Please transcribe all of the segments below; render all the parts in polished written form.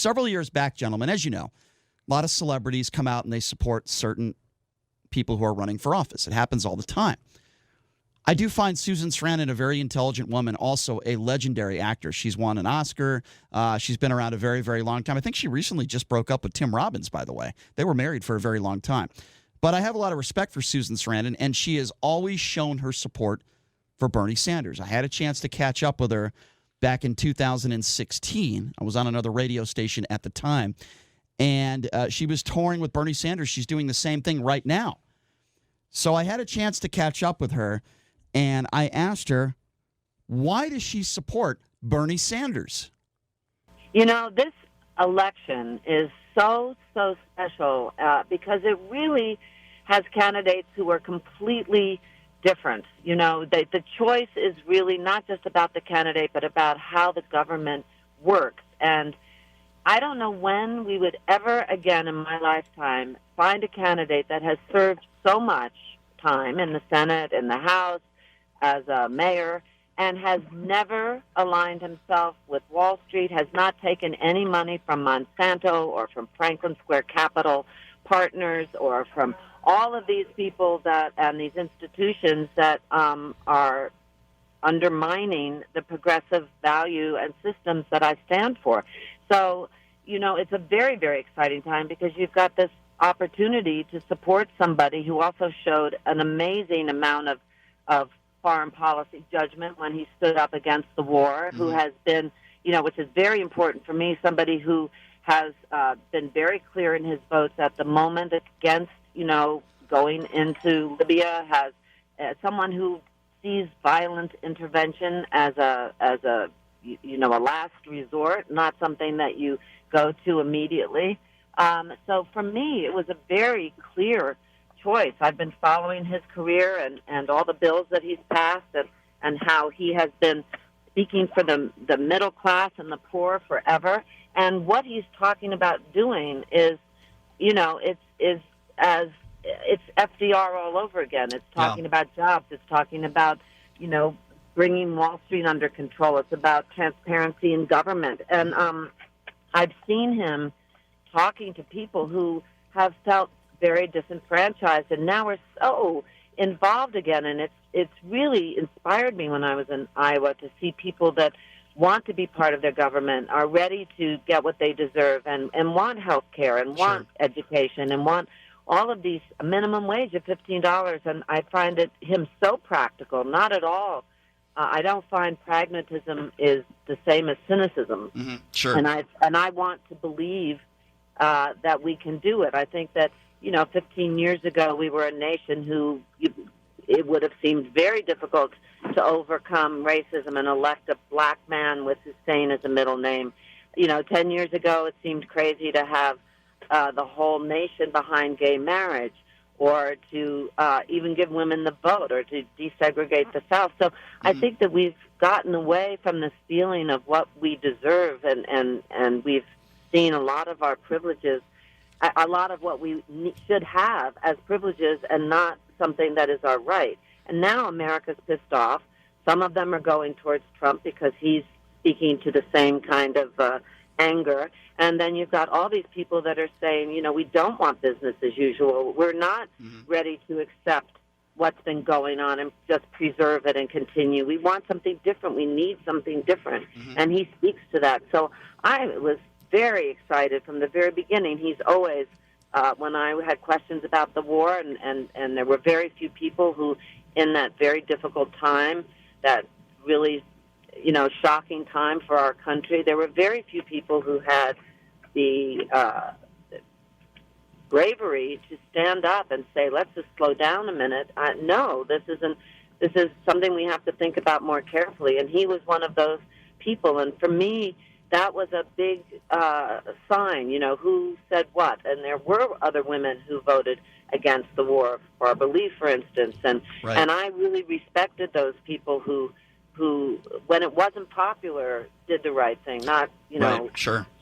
Several years back, gentlemen, as you know, a lot of celebrities come out and they support certain people who are running for office. It happens all the time. I do find Susan Sarandon a very intelligent woman, also a legendary actor. She's won an Oscar. She's been around a very, very long time. I think she recently just broke up with Tim Robbins, by the way. They were married for a very long time. But I have a lot of respect for Susan Sarandon, and she has always shown her support for Bernie Sanders. I had a chance to catch up with her back in 2016. I was on another radio station at the time, and she was touring with Bernie Sanders. She's doing the same thing right now. So I had a chance to catch up with her, and I asked her, why does she support Bernie Sanders? You know, this election is so special because it really has candidates who are completely different. You know, the choice is really not just about the candidate, but about how the government works. And I don't know when we would ever again in my lifetime find a candidate that has served so much time in the Senate, in the House, as a mayor, and has never aligned himself with Wall Street, has not taken any money from Monsanto or from Franklin Square Capital Partners or from all of these people that and these institutions that are undermining the progressive value and systems that I stand for. So, you know, it's a very, very exciting time because you've got this opportunity to support somebody who also showed an amazing amount of foreign policy judgment when he stood up against the war, who has been, you know, which is very important for me, somebody who has been very clear in his votes at the moment against, you know, going into Libya, has someone who sees violent intervention as a you know, a last resort, not something that you go to immediately. So for me, it was a very clear choice. I've been following his career and all the bills that he's passed and how he has been speaking for the middle class and the poor forever. And what he's talking about doing is, you know, it's FDR all over again. It's talking about jobs. It's talking about, you know, bringing Wall Street under control. It's about transparency in government. And I've seen him talking to people who have felt very disenfranchised and now are so involved again. And it's really inspired me when I was in Iowa to see people that want to be part of their government, are ready to get what they deserve and want health care and want education and want all of these minimum wage of $15. And I find him so practical, not at all. I don't find pragmatism is the same as cynicism. Mm-hmm. Sure. And I want to believe that we can do it. I think that, you know, 15 years ago we were a nation who it would have seemed very difficult to overcome racism and elect a black man with Hussein as a middle name. You know, 10 years ago it seemed crazy to have the whole nation behind gay marriage, or to even give women the vote, or to desegregate the South. So I think that we've gotten away from this feeling of what we deserve, and we've seen a lot of our privileges, a lot of what we should have as privileges and not something that is our right. And now America's pissed off. Some of them are going towards Trump because he's speaking to the same kind of anger. And then you've got all these people that are saying, you know, we don't want business as usual. We're not ready to accept what's been going on and just preserve it and continue. We want something different. We need something different. And he speaks to that. So I was very excited from the very beginning. He's always, when I had questions about the war, and there were very few people who, in that very difficult time, that really, you know, shocking time for our country, there were very few people who had the bravery to stand up and say, let's just slow down a minute. No, this is something we have to think about more carefully. And he was one of those people. And for me, that was a big sign, you know, who said what. And there were other women who voted against the war for our belief, for instance. And I really respected those people who, when it wasn't popular, did the right thing, not, you know,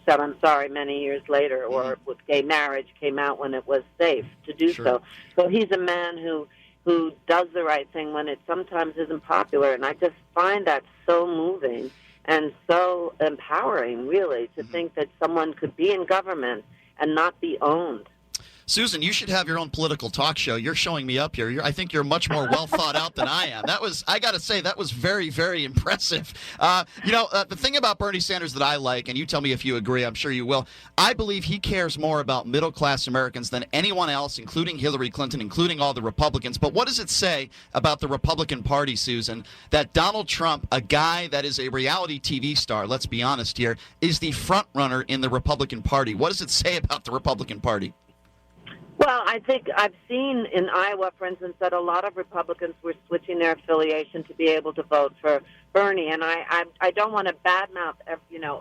said I'm sorry many years later, or with gay marriage came out when it was safe to do so. So he's a man who does the right thing when it sometimes isn't popular, and I just find that so moving. and so empowering, really, to think that someone could be in government and not be owned. Susan, you should have your own political talk show. You're showing me up here. I think you're much more well thought out than I am. I got to say, that was very, very impressive. The thing about Bernie Sanders that I like, and you tell me if you agree, I'm sure you will, I believe he cares more about middle-class Americans than anyone else, including Hillary Clinton, including all the Republicans. But what does it say about the Republican Party, Susan, that Donald Trump, a guy that is a reality TV star, let's be honest here, is the front runner in the Republican Party? What does it say about the Republican Party? Well, I think I've seen in Iowa, for instance, that a lot of Republicans were switching their affiliation to be able to vote for Bernie, and I don't want to badmouth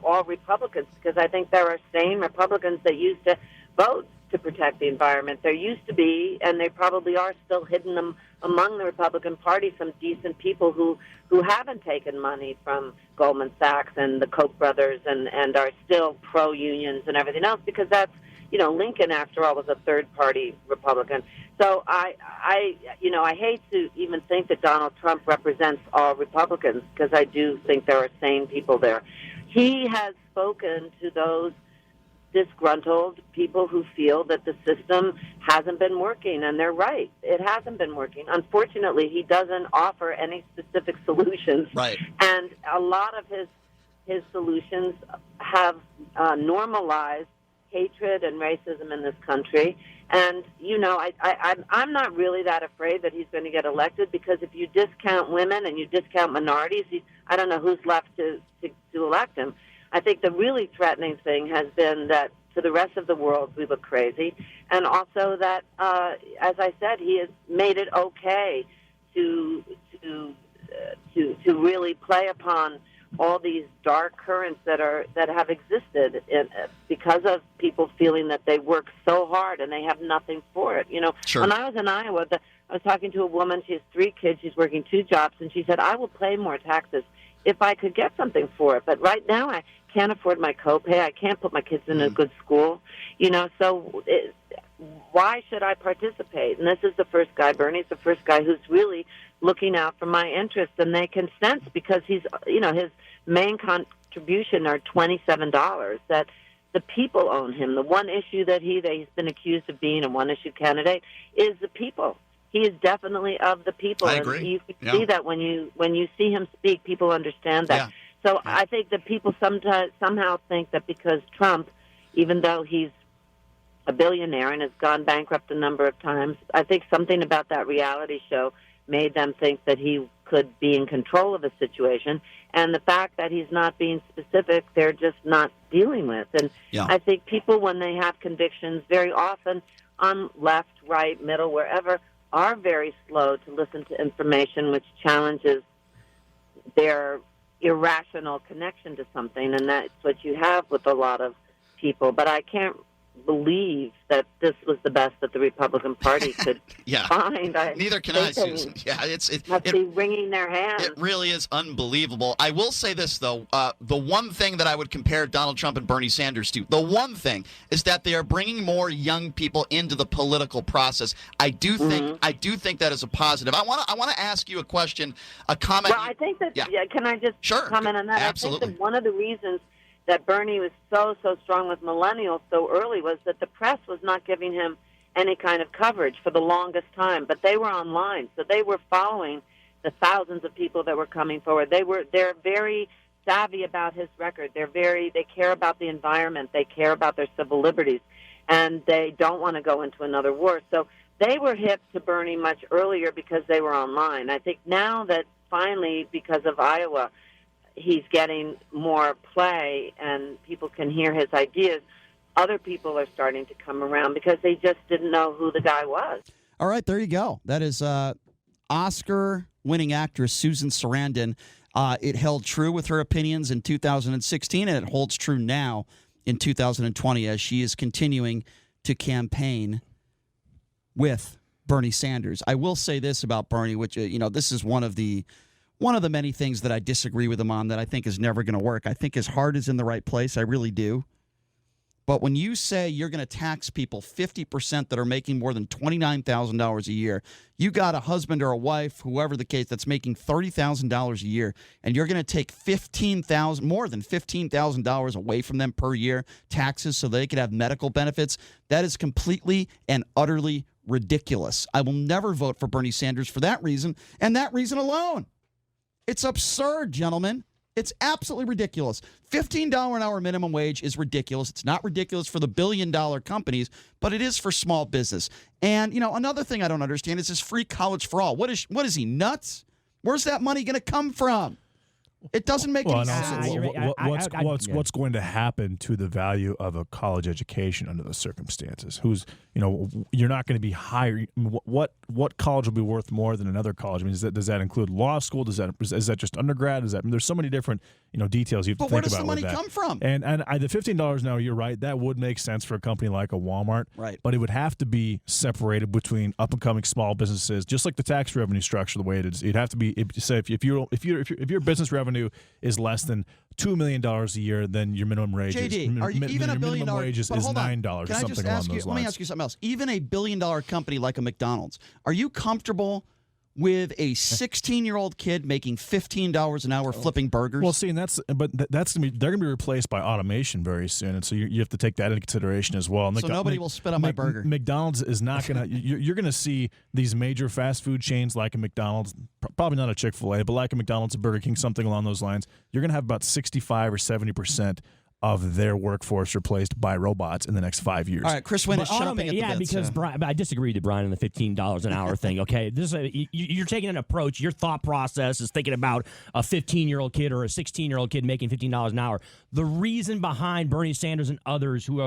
all Republicans, because I think there are sane Republicans that used to vote to protect the environment. There used to be, and they probably are still hidden among the Republican Party, some decent people who haven't taken money from Goldman Sachs and the Koch brothers and are still pro-unions and everything else, because that's, Lincoln, after all, was a third-party Republican. So I hate to even think that Donald Trump represents all Republicans, because I do think there are sane people there. He has spoken to those disgruntled people who feel that the system hasn't been working, and they're right. It hasn't been working. Unfortunately, he doesn't offer any specific solutions. Right. And a lot of his solutions have normalized hatred and racism in this country. And, I'm not really that afraid that he's going to get elected, because if you discount women and you discount minorities, I don't know who's left to elect him. I think the really threatening thing has been that to the rest of the world we look crazy, and also that, as I said, he has made it okay to really play upon all these dark currents that have existed because of people feeling that they work so hard and they have nothing for it. Sure. When I was in Iowa, I was talking to a woman. She has 3 kids. She's working 2 jobs, and she said, "I will pay more taxes if I could get something for it. But right now, I can't afford my copay. I can't put my kids in a good school. So why should I participate?" And this is the first guy, Bernie's the first guy who's really looking out for my interests, and they can sense, because he's, his main contribution are $27, that the people own him. The one issue that he's been accused of being a one-issue candidate is the people. He is definitely of the people. I agree. And you can see that when you see him speak, people understand that. Yeah. So I think that people somehow think that because Trump, even though he's a billionaire and has gone bankrupt a number of times, I think something about that reality show made them think that he could be in control of a situation. And the fact that he's not being specific, they're just not dealing with. And I think people, when they have convictions, very often on left, right, middle, wherever, are very slow to listen to information which challenges their irrational connection to something. And that's what you have with a lot of people. But I can't believe that this was the best that the Republican Party could find. Neither can I, Susan. Yeah, it must be wringing their hands. It really is unbelievable. I will say this, though. The one thing that I would compare Donald Trump and Bernie Sanders to, the one thing, is that they are bringing more young people into the political process. I do think that is a positive. I want to ask you a question, a comment. Well, I think that. Can I just comment on that? Absolutely. I think that one of the reasons that Bernie was so strong with millennials so early was that the press was not giving him any kind of coverage for the longest time. But they were online, so they were following the thousands of people that were coming forward. They're very savvy about his record. They care about the environment. They care about their civil liberties, and they don't want to go into another war. So they were hip to Bernie much earlier because they were online. I think now that finally, because of Iowa, he's getting more play and people can hear his ideas, other people are starting to come around because they just didn't know who the guy was. All right, there you go. That is Oscar-winning actress Susan Sarandon. It held true with her opinions in 2016, and it holds true now in 2020 as she is continuing to campaign with Bernie Sanders. I will say this about Bernie, which, this is one of the many things that I disagree with him on that I think is never going to work. I think his heart is in the right place. I really do. But when you say you're going to tax people 50% that are making more than $29,000 a year, you got a husband or a wife, whoever the case, that's making $30,000 a year, and you're going to take more than $15,000 away from them per year, taxes, so they could have medical benefits. That is completely and utterly ridiculous. I will never vote for Bernie Sanders for that reason, and that reason alone. It's absurd, gentlemen. It's absolutely ridiculous. $15 an hour minimum wage is ridiculous. It's not ridiculous for the billion-dollar companies, but it is for small business. And, another thing I don't understand is this free college for all. What is he, nuts? Where's that money going to come from? It doesn't make any sense. What's going to happen to the value of a college education under those circumstances? You're not going to be higher. What college will be worth more than another college? I mean, does that include law school? Is that just undergrad? There's so many different details you have to think about. But where does the money come from? And the $15 an hour, you're right. That would make sense for a company like a Walmart. Right. But it would have to be separated between up and coming small businesses, just like the tax revenue structure the way it is. It'd have to be if your business revenue is less than $2 million a year, then your minimum wage JD, are you even a $1 billion is $9 or something along those lines. Let me ask you something else. Even a $1 billion company like a McDonald's, are you comfortable with a 16-year-old kid making $15 an hour flipping burgers? Well, see, and they're gonna be replaced by automation very soon, and so you have to take that into consideration as well. So nobody will spit on my burger. McDonald's is not gonna. You're gonna see these major fast food chains like a McDonald's, probably not a Chick-fil-A, but like a McDonald's, a Burger King, something along those lines. You're gonna have about 65 or 70% of their workforce replaced by robots in the next 5 years. All right, Chris Wynn is chomping at the bit. Because Brian, I disagree with Brian on the $15 an hour thing. Okay, you're taking an approach. Your thought process is thinking about a 15-year-old kid or a 16-year-old kid making $15 an hour. The reason behind Bernie Sanders and others who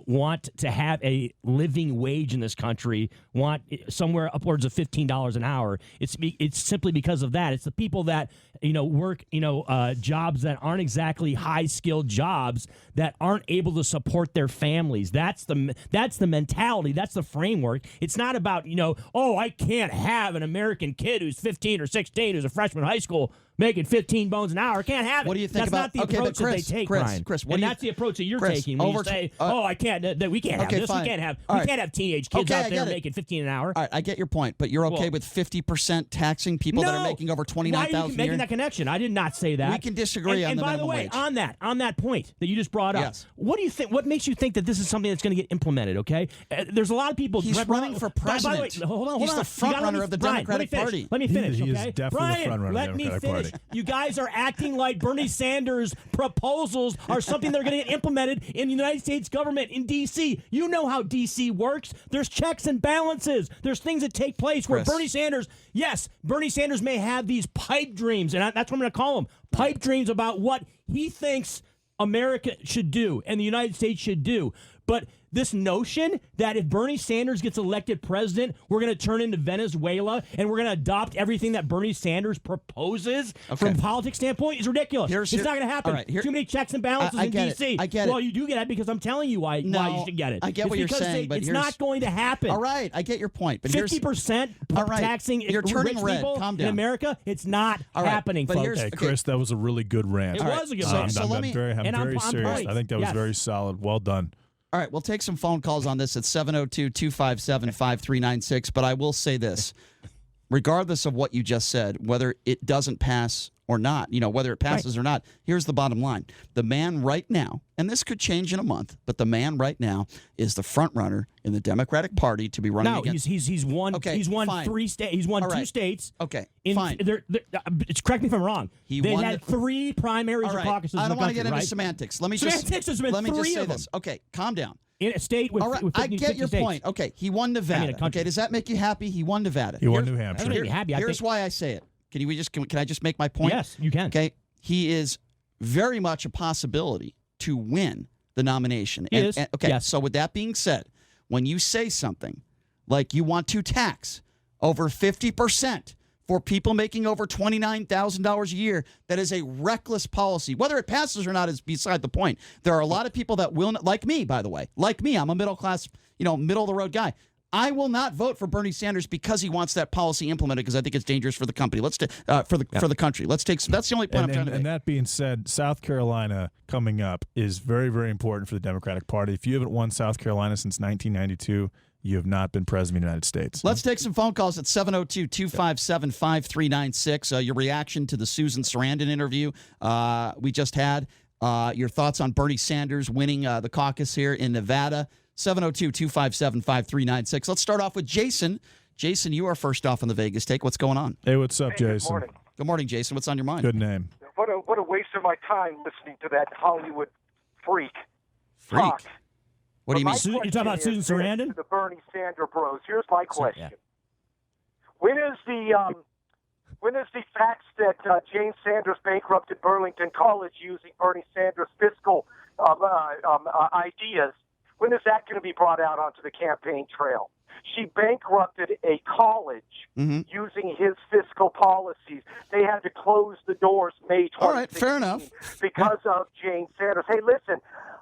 want to have a living wage in this country, want somewhere upwards of $15 an hour, it's simply because of that. It's the people that work jobs that aren't exactly high-skilled jobs that aren't able to support their families. That's the mentality. That's the framework. It's not about, I can't have an American kid who's 15 or 16 who's a freshman in high school making 15 bones an hour. Can't have it. What do you think that's about not the approach that they take, Brian. Chris, that's the approach that you're taking when you say, I can't. We can't have this. Fine. We can't have teenage kids out there making 15 an hour. All right, I get your point, but you're okay with 50% taxing people that are making over $29,000 Why are you making that connection? I did not say that. We can disagree on the minimum wage. And by the way, on that point that you just brought up, yes. What do you think? What makes you think that this is something that's going to get implemented? Okay, there's a lot of people. He's running for president. By the way, hold on. He's the front runner of the Democratic Party. Let me finish. He okay, is definitely the front runner let of the me Democratic finish. Party. You guys are acting like Bernie Sanders' proposals are something that are going to get implemented in the United States government in D.C. You know how D.C. works. There's checks and balances. There's things that take place where Bernie Sanders may have these pipe dreams, and that's what I'm going to call them, pipe dreams about what he thinks America should do and the United States should do. But this notion that if Bernie Sanders gets elected president, we're going to turn into Venezuela and we're going to adopt everything that Bernie Sanders proposes from a politics standpoint is ridiculous. It's not going to happen. Right, too many checks and balances in D.C. I get it. Well, you do get it because I'm telling you why you should get it. I get what you're saying, but it's not going to happen. All right, I get your point. But 50% taxing you're turning rich red. people Calm down. in America, it's not happening, but folks. Okay, Chris, that was a really good rant. It was a good rant. I'm very serious. I think that was very solid. Well done. All right, we'll take some phone calls on this at 702-257-5396, but I will say this. Regardless of what you just said, whether it doesn't pass or not, whether it passes or not, here's the bottom line. The man right now, and this could change in a month, but the man right now is the front runner in the Democratic Party to be running against. He's won. Okay, he's won fine. 3 states. He's won 2 states. Okay, fine. Correct me if I'm wrong. They had 3 primaries or caucuses. I don't want to get into right? semantics. Let me There's been just 3 say of them. this. Okay, calm down. In a state with, all right, with 50, I get your states. point. Okay, he won Nevada. Okay, does that make you happy? He won Nevada. He won New Hampshire. That makes me happy. Here's why I say it. Can I just make my point? Yes, you can. Okay, he is very much a possibility to win the nomination. So with that being said, when you say something like you want to tax over 50% for people making over $29,000 a year, that is a reckless policy. Whether it passes or not is beside the point. There are a lot of people that will not, like me, by the way. Like me, I'm a middle class, middle of the road guy. I will not vote for Bernie Sanders because he wants that policy implemented because I think it's dangerous for the company. For the country. Let's take. That's the only point I'm trying to make. And that being said, South Carolina coming up is very, very important for the Democratic Party. If you haven't won South Carolina since 1992, you have not been president of the United States. Let's take some phone calls at 702-257-5396. Your reaction to the Susan Sarandon interview we just had. Your thoughts on Bernie Sanders winning the caucus here in Nevada. 702-257-5396. Let's start off with Jason. Jason, you are first off on the Vegas Take. What's going on? Hey, what's up, Jason? Good morning. Good morning, Jason. What's on your mind? Good name. What a waste of my time listening to that Hollywood freak. Freak? Talk. What do you mean? You're talking about Susan Sarandon? To the Bernie Sanders bros. Here's my question. Yeah. When is the facts that Jane Sanders bankrupted Burlington College using Bernie Sanders' fiscal ideas? When is that going to be brought out onto the campaign trail? She bankrupted a college using his fiscal policies. They had to close the doors May 2016 All right, fair enough. because of Jane Sanders. Hey, listen,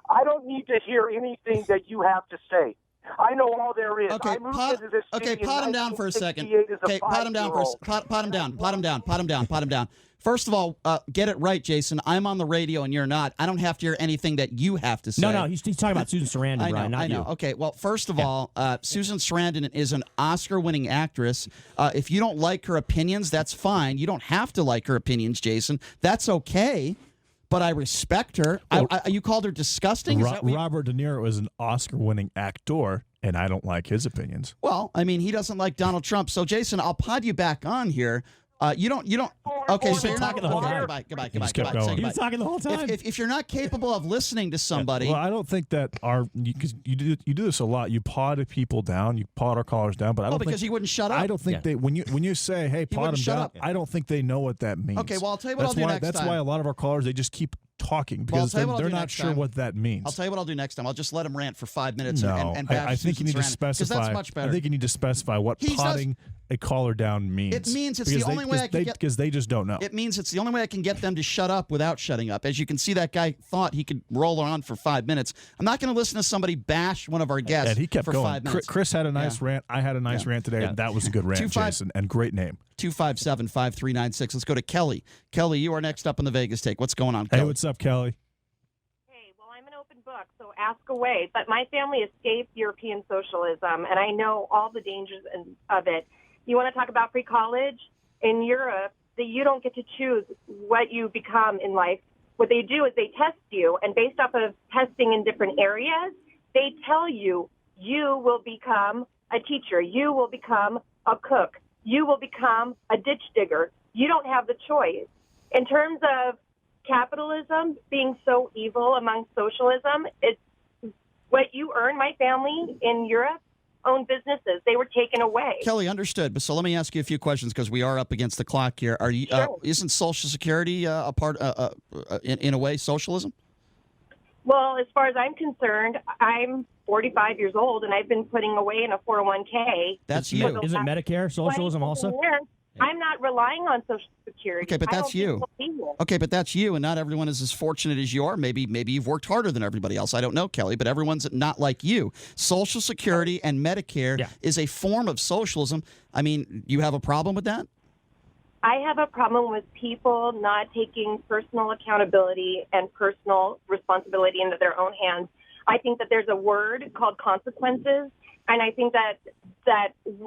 I don't need to hear anything that you have to say. I know all there is. Okay, I moved into this city pot him in down for a second. 1968 as a Okay, pot him down for a pot him down. Pot him down. First of all, get it right, Jason. I'm on the radio and you're not. I don't have to hear anything that you have to say. No, he's talking about Susan Sarandon, Brian, not I know. you. Okay, well, first of all, Susan Sarandon is an Oscar-winning actress. If you don't like her opinions, that's fine. You don't have to like her opinions, Jason. That's okay. But I respect her. You called her disgusting? Robert De Niro is an Oscar-winning actor, and I don't like his opinions. Well, I mean, he doesn't like Donald Trump. So, Jason, I'll pod you back on here. You don't. Okay, so you're talking the whole time. Goodbye. Just kept going. He was talking the whole time. If you're not capable of listening to somebody, Well, I don't think that because you do this a lot. You pod people down. You pod our callers down. But I don't because think he wouldn't shut up. I don't think they when you say hey pod wouldn't them shut down. up. I don't think they know what that means. Okay, well, I'll tell you what I'll do next That's time. why a lot of our callers they just keep talking because I'll tell you what I'll they're do not next sure time. what that means. I'll tell you what I'll do next time. I'll just let him rant for 5 minutes No, and bash I think you need to specify. because that's much better. I think you need to specify what potting a caller down means. It means it's the only way I can get because they just don't know. It means it's the only way I can get them to shut up without shutting up. As you can see, that guy thought he could roll on for 5 minutes. I'm not going to listen to somebody bash one of our guests and he kept for going. 5 minutes. Chris had a nice rant. I had a nice rant today. And that was a good rant, Jason, and great name. 257-5396. Let's go to Kelly. Kelly, you are next up on the Vegas Take. What's going on, Kelly? Hey, what's up, Kelly? Hey, well, I'm an open book, so ask away. But my family escaped European socialism, and I know all the dangers of it. You want to talk about free college? In Europe, you don't get to choose what you become in life. What they do is they test you, and based off of testing in different areas, they tell you you will become a teacher, you will become a cook, you will become a ditch digger. You don't have the choice. In terms of capitalism being so evil among socialism, it's what you earn. My family in Europe own businesses. They were taken away. Kelly, understood. But so let me ask you a few questions because we are up against the clock here. Are you? Sure. Isn't Social Security a part, in a way, socialism? Well, as far as I'm concerned, I'm 45 years old, and I've been putting away in a 401k. That's you. Isn't Medicare socialism also? I'm not relying on Social Security. Okay, but that's you. Okay, but that's you, and not everyone is as fortunate as you are. Maybe you've worked harder than everybody else. I don't know, Kelly, but everyone's not like you. Social Security and Medicare is a form of socialism. I mean, you have a problem with that? I have a problem with people not taking personal accountability and personal responsibility into their own hands. I think that there's a word called consequences, and I think that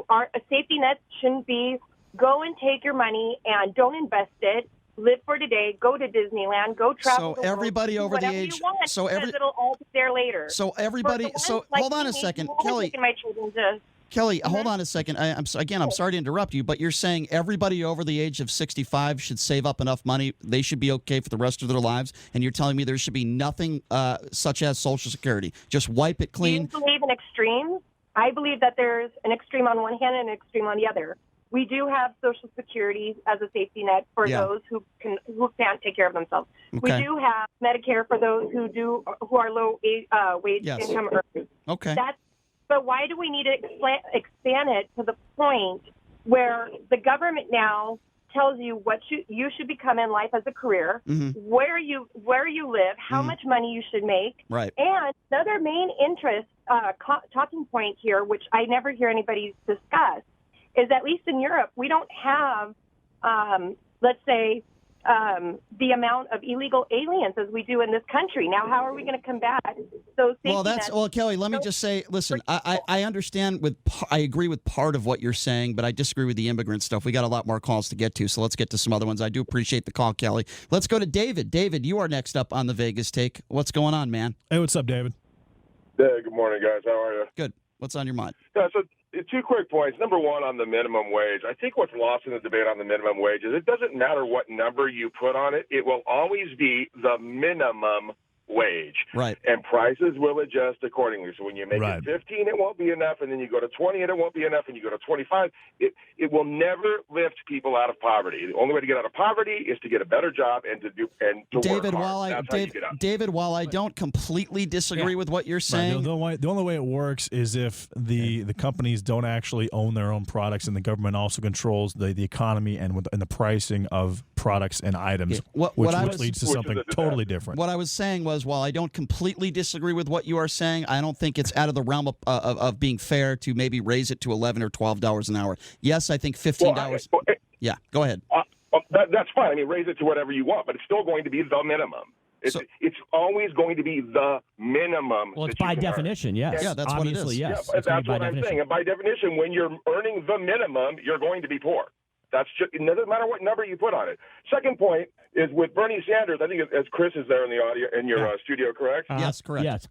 a safety net shouldn't be go and take your money and don't invest it. Live for today. Go to Disneyland. Go travel. So everybody over the age. You want, so because it'll all be there later. So everybody. So hold on a second, Kelly. My children to, Kelly, hold on a second. I'm sorry to interrupt you, but you're saying everybody over the age of 65 should save up enough money. They should be okay for the rest of their lives. And you're telling me there should be nothing such as Social Security. Just wipe it clean. Do you believe in extremes? I believe that there's an extreme on one hand and an extreme on the other. We do have Social Security as a safety net for those who can't take care of themselves. Okay. We do have Medicare for those who are low wage income earners. Okay. But why do we need to expand it to the point where the government now tells you what you should become in life as a career, where you live, how much money you should make. Right. And another main interest talking point here, which I never hear anybody discuss, is at least in Europe, we don't have, let's say, the amount of illegal aliens as we do in this country. Now, how are we going to combat those safety nets? Kelly, let me just say, listen, I understand I agree with part of what you're saying, but I disagree with the immigrant stuff. We got a lot more calls to get to, so let's get to some other ones. I do appreciate the call, Kelly. Let's go to David. David, you are next up on the Vegas Take. What's going on, man? Hey, what's up, David? Hey, good morning, guys. How are you? Good. What's on your mind? Yeah, so 2 quick points. Number one, on the minimum wage. I think what's lost in the debate on the minimum wage is it doesn't matter what number you put on it. It will always be the minimum wage. Right. And prices will adjust accordingly. So when you make it 15, it won't be enough, and then you go to 20 and it won't be enough, and you go to 25. It will never lift people out of poverty. The only way to get out of poverty is to get a better job and to David, work hard. David, while I don't completely disagree with what you're saying, the only way it works is if the companies don't actually own their own products, and the government also controls the economy and the pricing of products and items, which leads to something totally different. What I was saying was, while I don't completely disagree with what you are saying, I don't think it's out of the realm of being fair to maybe raise it to $11 or $12 an hour. Yes, I think $15. Yeah, go ahead. That's fine. I mean, raise it to whatever you want, but it's still going to be the minimum. It's always going to be the minimum. Well, it's by definition, yes. Yeah, that's obviously, what it is. yes. Yeah, that's what I'm saying. And by definition, when you're earning the minimum, you're going to be poor. That's just, it doesn't matter what number you put on it. Second point is with Bernie Sanders. I think as Chris is there in the audio in your studio, correct? Yes, correct. Yes.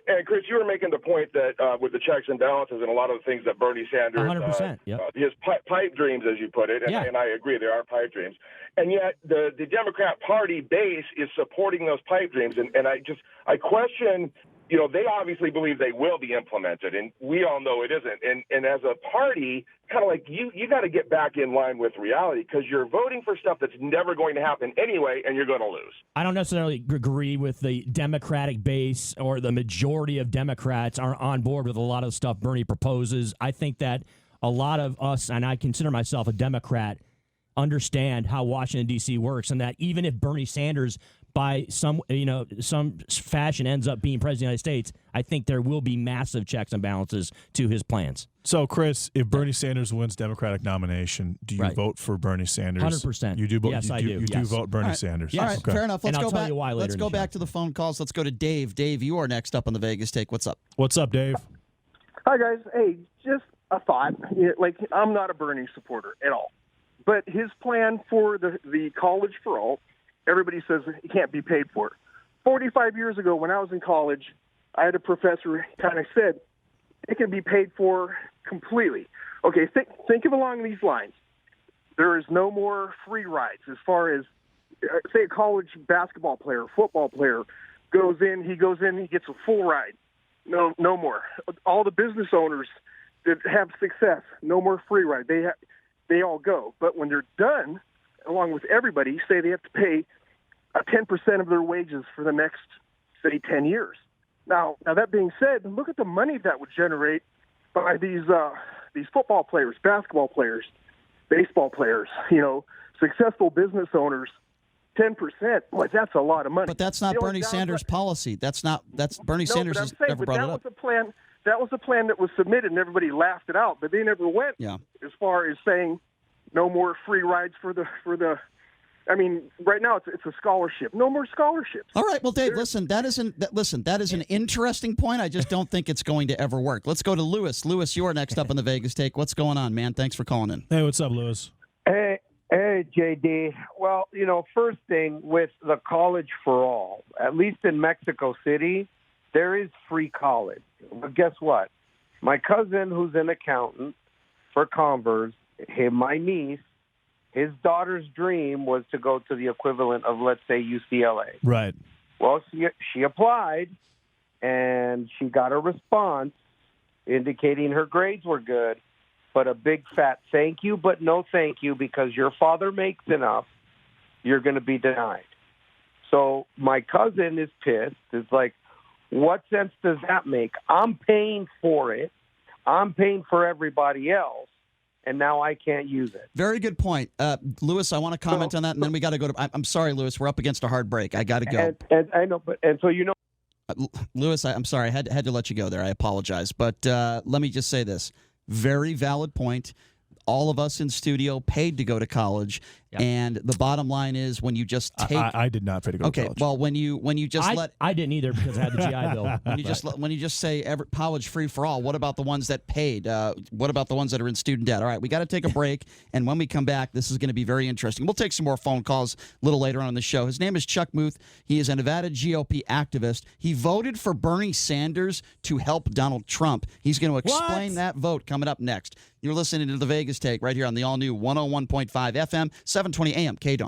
And Chris, you were making the point that with the checks and balances and a lot of the things that Bernie Sanders, 100%, his pipe dreams, as you put it, and I agree, there are pipe dreams. And yet the Democrat Party base is supporting those pipe dreams. And I question, they obviously believe they will be implemented, and we all know it isn't. And as a party, kind of like you got to get back in line with reality, because you're voting for stuff that's never going to happen anyway, and you're going to lose. I don't necessarily agree with the Democratic base, or the majority of Democrats are on board with a lot of the stuff Bernie proposes. I think that a lot of us, and I consider myself a Democrat, understand how Washington, D.C. works, and that even if Bernie Sanders by some fashion ends up being president of the United States, I think there will be massive checks and balances to his plans. So, Chris, if Bernie Sanders wins Democratic nomination, do you vote for Bernie Sanders? 100%. You do. Yes, I do. You do vote Bernie Sanders. All right, fair enough. Let's go back. Let's go back to the phone calls. Let's go to Dave. Dave, you are next up on the Vegas Take. What's up? What's up, Dave? Hi, guys. Hey, just a thought. I'm not a Bernie supporter at all, but his plan for the college for all, everybody says it can't be paid for. 45 years ago, when I was in college, I had a professor kind of said it can be paid for completely. Okay, think of along these lines. There is no more free rides as far as, say, a college basketball player, football player goes in, he gets a full ride. No more. All the business owners that have success, no more free ride. They all go. But when they're done, along with everybody, say they have to pay 10% of their wages for the next, say, 10 years. Now that being said, look at the money that would generate by these football players, basketball players, baseball players, successful business owners. 10%, boy, that's a lot of money. But that's not Bernie Sanders' policy. That's Bernie Sanders has never brought it up. That was a plan that was submitted, and everybody laughed it out. But they never went as far as saying no more free rides for the. I mean, right now it's a scholarship. No more scholarships. All right, well, Dave, that is an interesting point. I just don't think it's going to ever work. Let's go to Lewis. Lewis, you are next up on the Vegas Take. What's going on, man? Thanks for calling in. Hey, what's up, Lewis? Hey, JD. Well, first thing with the college for all, at least in Mexico City, there is free college. But guess what? My cousin, who's an accountant for Converse, my niece, his daughter's dream was to go to the equivalent of, let's say, UCLA. Right. Well, she applied, and she got a response indicating her grades were good, but a big fat thank you, but no thank you, because your father makes enough, you're going to be denied. So my cousin is pissed. It's like, what sense does that make? I'm paying for it. I'm paying for everybody else. and now I can't use it. Very good point. Lewis, I want to comment on that, and then we got to go to – I'm sorry, Lewis. We're up against a hard break. I got to go. And I know, so you know – Lewis, I'm sorry. I had to let you go there. I apologize. But let me just say this. Very valid point. All of us in studio paid to go to college, and the bottom line is when you just take. I did not pay to go to college. Okay, well when you just let. I didn't either because I had the GI Bill. When you just say college free for all, what about the ones that paid? What about the ones that are in student debt? All right, we got to take a break, and when we come back, this is going to be very interesting. We'll take some more phone calls a little later on in the show. His name is Chuck Muth. He is a Nevada GOP activist. He voted for Bernie Sanders to help Donald Trump. He's going to explain that vote coming up next. You're listening to the Vegas Take right here on the all-new 101.5 FM, 720 AM, KDON.